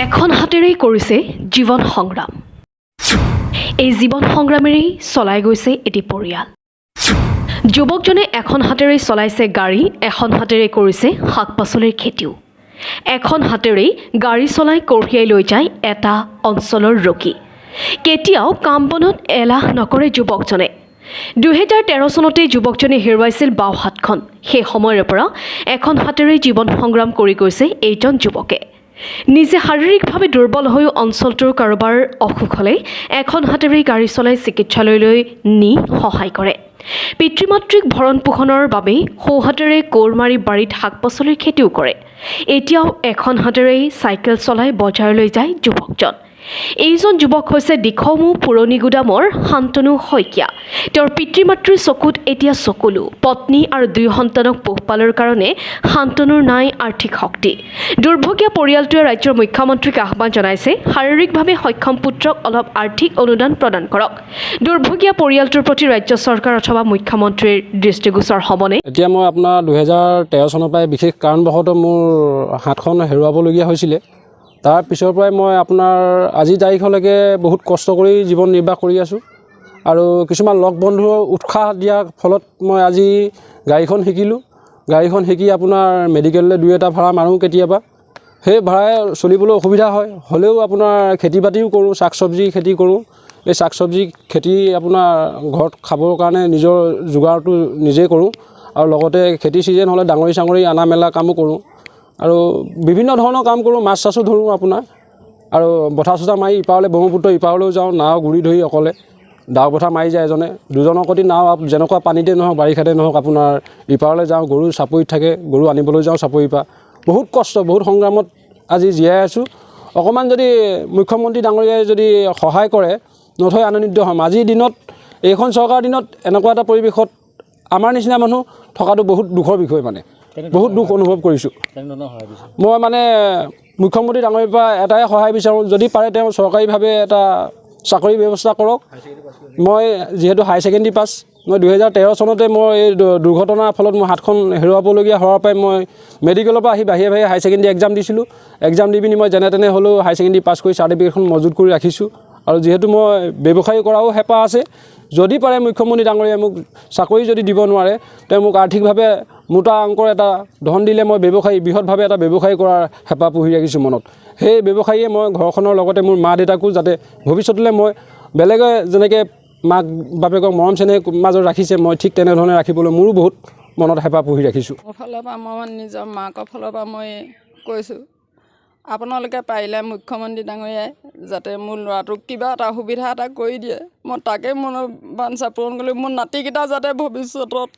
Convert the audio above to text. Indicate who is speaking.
Speaker 1: এখন হাতেৰেই কৰিছে জীৱন সংগ্ৰাম। এই জীৱন সংগ্ৰামেৰেই চলাই গৈছে এটি পৰিয়াল। যুৱকজনে এখন হাতেৰেই চলাইছে গাড়ী, এখন হাতেৰেই কৰিছে শাক পাচলিৰ খেতিও। এখন হাতেৰেই গাড়ী চলাই কঢ়িয়াই লৈ যায় এটা অঞ্চলৰ ৰোগী। কেতিয়াও কাম বনত এলাহ নকৰে যুৱকজনে। 2013 চনতে যুৱকজনে হেৰুৱাইছিল বাওঁ হাতখন। সেই সময়ৰ পৰা এখন হাতেৰেই জীৱন সংগ্ৰাম কৰি গৈছে এইজন যুৱকে। নিজে শাৰীৰিকভাৱে দুৰ্বল হৈও অঞ্চলটোৰ কাৰোবাৰ অসুখ হ'লে এখন হাতেৰেই গাড়ী চলাই চিকিৎসালয়লৈ নি সহায় কৰে। পিতৃ মাতৃক ভৰণ পোষণৰ বাবে সোঁহাতেৰে কোৰ মাৰি বাৰীত শাক পাচলিৰ খেতিও কৰে। এতিয়াও এখন হাতেৰেই চাইকেল চলাই বজাৰলৈ যায় যুৱকজন। এইজন যুৱক হৈছে দিখৌমু পুৰণি গুদামৰ শান্তনু শইকীয়া। তেওঁৰ পিতৃ মাতৃৰ চকুত এতিয়া চকুলো। পত্নী আৰু 2 সন্তানক পোহপালৰ কাৰণে শান্তনুৰ নাই আৰ্থিক শক্তি। দুৰ্ভগীয়া পৰিয়ালটোৱে ৰাজ্যৰ মুখ্যমন্ত্ৰীক আহ্বান জনাইছে, শাৰীৰিকভাৱে সক্ষম পুত্ৰক অলপ আৰ্থিক অনুদান প্ৰদান কৰক। দুৰ্ভগীয়া পৰিয়ালটোৰ প্ৰতি ৰাজ্য চৰকাৰ অথবা মুখ্যমন্ত্ৰীৰ দৃষ্টিগোচৰ হ'বনে?
Speaker 2: এতিয়া মই আপোনাৰ 2013 চনৰ পৰাই বিশেষ কাৰণবশতঃ মোৰ হাতখন হেৰুৱাবলগীয়া হৈছিলে। তাৰ পিছৰ পৰাই মই আপোনাৰ আজি তাৰিখলৈকে বহুত কষ্ট কৰি জীৱন নিৰ্বাহ কৰি আছোঁ। আৰু কিছুমান লগ বন্ধুৰ উৎসাহ দিয়াৰ ফলত মই আজি গাড়ীখন শিকিলোঁ। গাড়ীখন শিকি আপোনাৰ মেডিকেললৈ 2-এটা ভাড়া মাৰোঁ কেতিয়াবা। সেই ভাড়াই চলিবলৈ অসুবিধা হয়, হ'লেও আপোনাৰ খেতি বাতিও কৰোঁ, শাক চব্জি খেতি কৰোঁ। এই শাক চব্জি খেতি আপোনাৰ ঘৰত খাবৰ কাৰণে নিজৰ যোগাৰটো নিজেই কৰোঁ। আৰু লগতে খেতি ছিজন হ'লে ডাঙৰি চাঙৰি অনা মেলা কামো কৰোঁ। আৰু বিভিন্ন ধৰণৰ কাম কৰোঁ, মাছ চাছো ধৰোঁ আপোনাৰ। আৰু বঠা চঠা মাৰি ইপাৰলৈ ব্ৰহ্মপুত্ৰ ইপাৰলৈও যাওঁ, নাও গুৰি ধৰি অকলে। ডাও বঠা মাৰি যায় এজনে, দুজনৰ সৈতে নাও যেনেকুৱা পানীতে নহওক বাৰিষাতে নহওক আপোনাৰ ইপাৰলৈ যাওঁ। গৰু চাপৰিত থাকে, গৰু আনিবলৈ যাওঁ চাপৰিৰ পৰা। বহুত কষ্ট, বহুত সংগ্ৰামত আজি জীয়াই আছোঁ। অকণমান যদি মুখ্যমন্ত্ৰী ডাঙৰীয়াই যদি সহায় কৰে নথৈ আনন্দিত হ'ম। আজিৰ দিনত এইখন চৰকাৰৰ দিনত এনেকুৱা এটা পৰিৱেশত আমাৰ নিচিনা মানুহ থকাটো বহুত দুখৰ বিষয়। মানে বহুত দুখ অনুভৱ কৰিছোঁ। মই মানে মুখ্যমন্ত্ৰী ডাঙৰীয়াৰ পৰা এটাই সহায় বিচাৰোঁ, যদি পাৰে তেওঁ চৰকাৰীভাৱে এটা চাকৰি ব্যৱস্থা কৰক। মই যিহেতু হাই ছেকেণ্ডেৰী পাছ, মই 2013 চনতে মই এই দুৰ্ঘটনাৰ ফলত মই হাতখন হেৰুৱাবলগীয়া হোৱাৰ পৰাই মই মেডিকেলৰ পৰা আহি বাহিৰে বাহিৰে হাই ছেকেণ্ডেৰী এক্সাম দিছিলোঁ। এক্সাম দি পিনি মই যেনে তেনে হ'লেও হাই ছেকেণ্ডেৰী পাছ কৰি চাৰ্টিফিকেটখন মজুত কৰি ৰাখিছোঁ। আৰু যিহেতু মই ব্যৱসায়ী কৰাও হেঁপাহ আছে, যদি পাৰে মুখ্যমন্ত্ৰী ডাঙৰীয়াই মোক চাকৰি যদি দিব নোৱাৰে, তেওঁ মোক আৰ্থিকভাৱে মোটা অংকৰ এটা ধন দিলে মই ব্যৱসায়ী বৃহৎভাৱে এটা ব্যৱসায় কৰাৰ হেঁপাহ পুহি ৰাখিছোঁ মনত। সেই ব্যৱসায়ীয়ে মই ঘৰখনৰ লগতে মোৰ মা দেউতাকো যাতে ভৱিষ্যতলৈ মই বেলেগে যেনেকৈ মাক বাপেকক মৰম চেনেহ মাজত ৰাখিছে, মই ঠিক তেনেধৰণে ৰাখিবলৈ মোৰো বহুত মনত হেঁপাহ পুহি ৰাখিছোঁ।
Speaker 3: মোৰ ফালৰ পৰা মই নিজৰ মাকৰ ফালৰ পৰা মই কৈছোঁ, আপোনালোকে পাৰিলে মুখ্যমন্ত্ৰী ডাঙৰীয়াই যাতে মোৰ ল'ৰাটোক কিবা এটা সুবিধা এটা কৰি দিয়ে। মই তাকে মনৰ বাঞ্ছা পূৰণ কৰিলোঁ। মোৰ নাতিকেইটা যাতে ভৱিষ্যতত